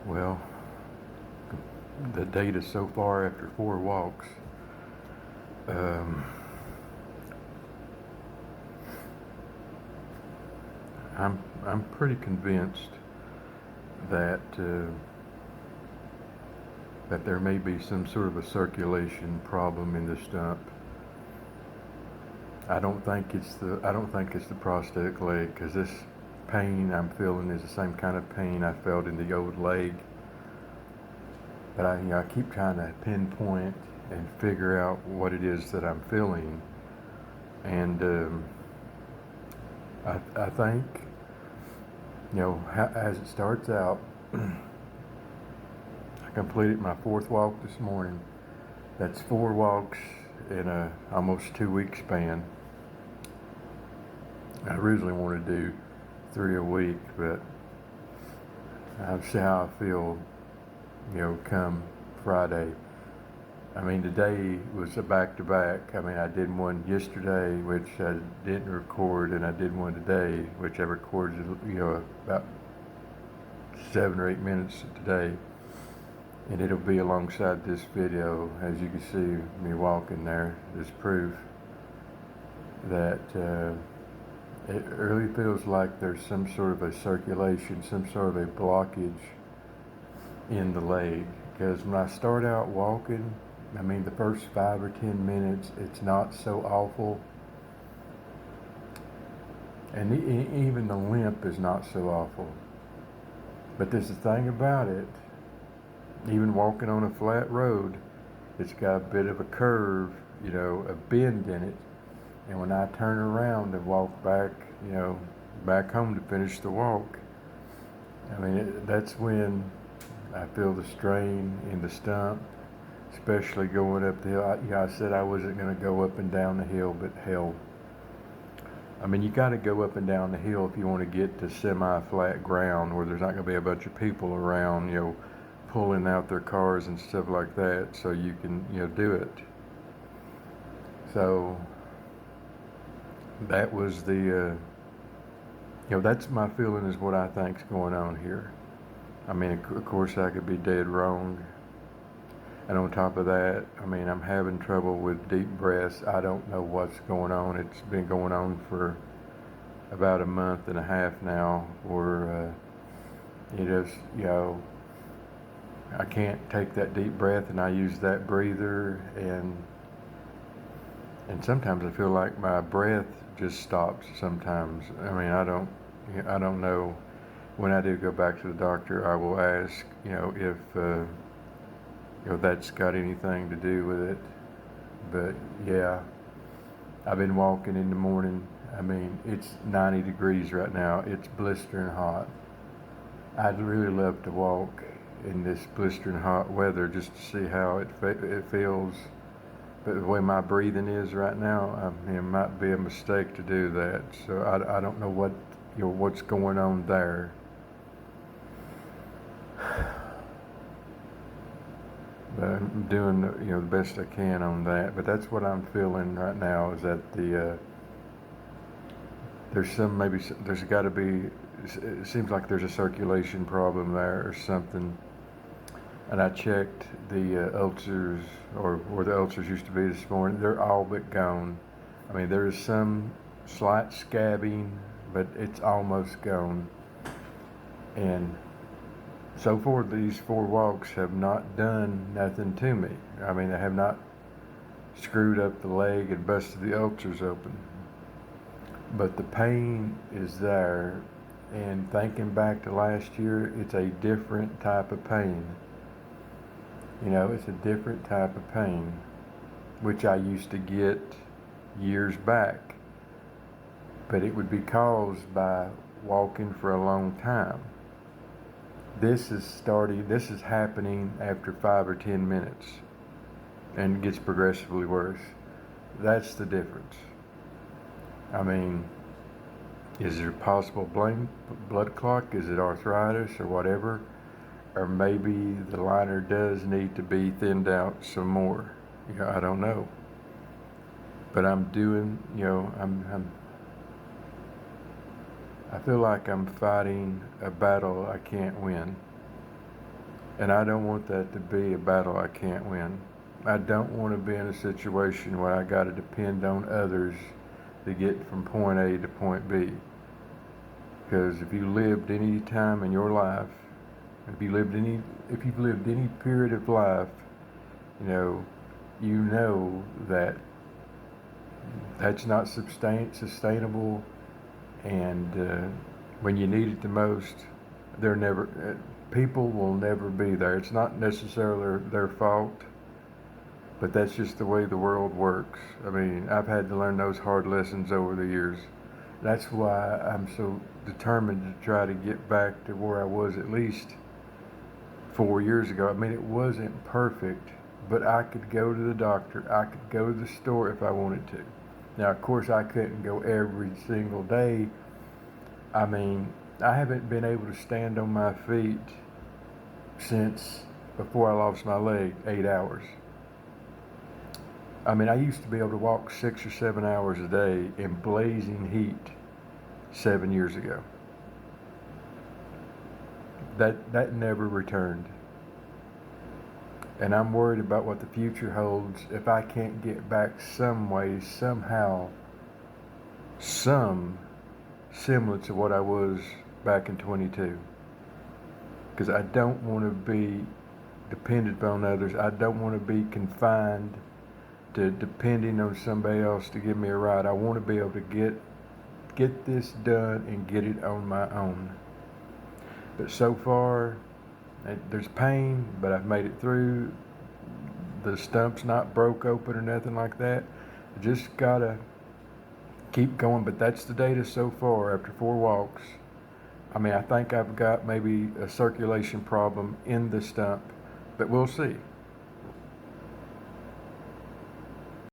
Well, the data so far after 4 walks, um, I'm pretty convinced that that there may be some sort of a circulation problem in the stump. I don't think it's the prosthetic leg, because this pain I'm feeling is the same kind of pain I felt in the old leg. But I keep trying to pinpoint and figure out what it is that I'm feeling, and I think, as it starts out, I completed my 4th walk this morning. That's 4 walks in a almost 2-week span. I originally wanted to do 3 a week, but I'll see how I feel, come Friday. I mean, today was a back-to-back. I mean, I did one yesterday, which I didn't record, and I did one today, which I recorded, about 7 or 8 minutes today. And it'll be alongside this video. As you can see me walking there, there's proof that it really feels like there's some sort of a circulation, some sort of a blockage in the leg. Because when I start out walking, I mean, the first 5 or 10 minutes, it's not so awful. And even the limp is not so awful. But there's the thing about it, even walking on a flat road, it's got a bit of a curve, a bend in it. And when I turn around and walk back, back home to finish the walk, I mean, that's when I feel the strain in the stump, especially going up the hill. I said I wasn't going to go up and down the hill, but hell, I mean, you got to go up and down the hill if you want to get to semi-flat ground where there's not going to be a bunch of people around, pulling out their cars and stuff like that, so you can, do it. So that was the, that's my feeling, is what I think's going on here. I mean, of course, I could be dead wrong. And on top of that, I mean, I'm having trouble with deep breaths. I don't know what's going on. It's been going on for about a month and a half now, where it is, I can't take that deep breath, and I use that breather, and sometimes I feel like my breath just stops sometimes. I mean, I don't know. When I do go back to the doctor, I will ask, if that's got anything to do with it. But yeah, I've been walking in the morning. I mean, it's 90 degrees right now. It's blistering hot. I'd really love to walk in this blistering hot weather just to see how it feels. But the way my breathing is right now, I mean, it might be a mistake to do that. So I don't know what's going on there. But I'm doing the best I can on that. But that's what I'm feeling right now, is that there's got to be, it seems like there's a circulation problem there or something. And I checked the ulcers, or where the ulcers used to be this morning. They're all but gone. I mean, there is some slight scabbing, but it's almost gone. And so far, these 4 walks have not done nothing to me. I mean, they have not screwed up the leg and busted the ulcers open. But the pain is there, and thinking back to last year, it's a different type of pain. It's a different type of pain, which I used to get years back. But it would be caused by walking for a long time. This is happening after 5 or 10 minutes, and gets progressively worse. That's the difference. I mean, is there possible blood clot? Is it arthritis or whatever? Or maybe the liner does need to be thinned out some more. I don't know. But I'm doing, I feel like I'm fighting a battle I can't win. And I don't want that to be a battle I can't win. I don't want to be in a situation where I got to depend on others to get from point A to point B. Because if you lived any time in your life, if you've lived any period of life, you know that that's not sustainable, and when you need it the most, people will never be there. It's not necessarily their fault, but that's just the way the world works. I mean, I've had to learn those hard lessons over the years. That's why I'm so determined to try to get back to where I was at least 4 years ago. I mean, it wasn't perfect, but I could go to the doctor. I could go to the store if I wanted to. Now, of course, I couldn't go every single day. I mean, I haven't been able to stand on my feet since before I lost my leg, 8 hours. I mean, I used to be able to walk 6 or 7 hours a day in blazing heat 7 years ago. That never returned. And I'm worried about what the future holds if I can't get back some way, somehow, some semblance of what I was back in 22. Because I don't want to be dependent on others. I don't want to be confined to depending on somebody else to give me a ride. I want to be able to get this done and get it on my own. But so far, there's pain, but I've made it through. The stump's not broke open or nothing like that. I just gotta keep going. But that's the data so far after 4 walks. I think I've got maybe a circulation problem in the stump, but we'll see.